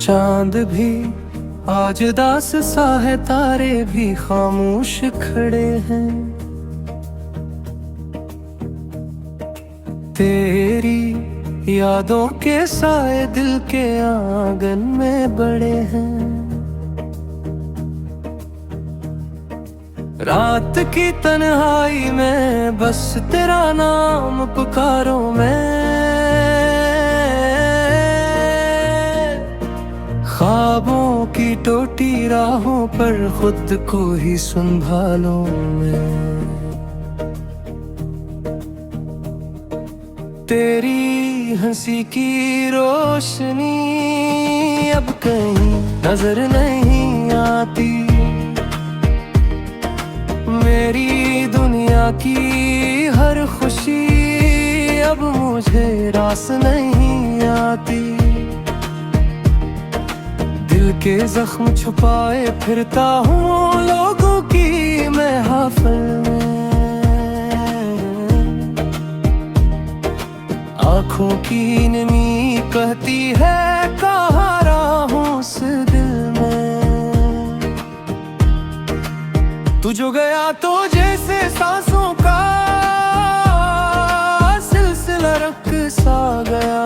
चांद भी आज दास सा है, तारे भी खामोश खड़े हैं। तेरी यादों के साए दिल के आंगन में बड़े हैं। रात की तन्हाई में बस तेरा नाम पुकारूं मैं। ख्वाबों की टोटी राहों पर खुद को ही संभालूं मैं। तेरी हंसी की रोशनी अब कहीं नजर नहीं आती। मेरी दुनिया की हर खुशी अब मुझे रास नहीं आती। दिल के जख्म छुपाए फिरता हूँ लोगों की महफिल में। आँखों की नमी कहती है कहाँ राहूं उस दिल में। तू जो गया तो जैसे सांसों का सिलसिला रख सा गया।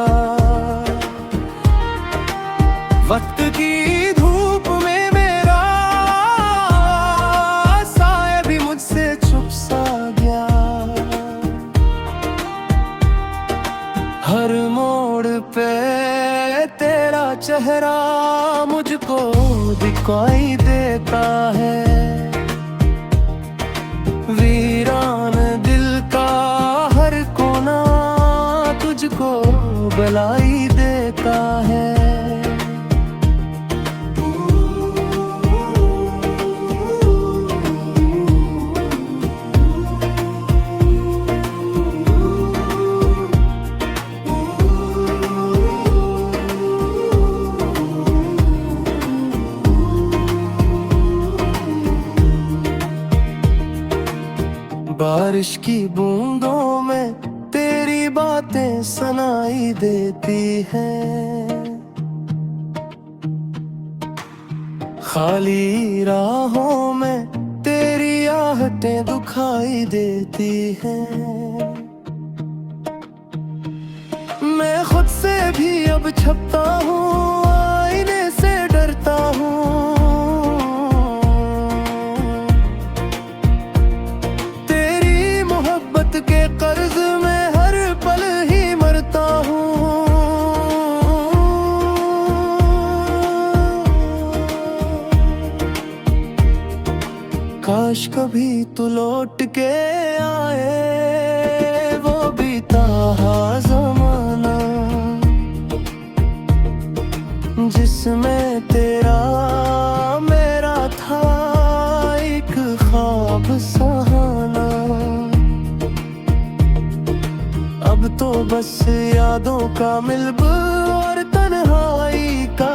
वक्त की धूप में मेरा साया भी मुझसे छुप सा गया। हर मोड़ पे तेरा चेहरा मुझको दिखाई देता है। वीरान दिल का हर कोना तुझको बुलाई देता है। बारिश की बूंदों में तेरी बातें सुनाई देती हैं। खाली राहों में तेरी आहटें दुखाई देती हैं। मैं खुद से भी अब छपता हूँ, आईने से डरता हूँ। के कर्ज में हर पल ही मरता हूँ। काश कभी तू लौट के आए, वो बीता ज़माना जिसमें तेरा मेरा था एक ख्वाब सहाना। अब तो बस यादों का मिलब और तन्हाई का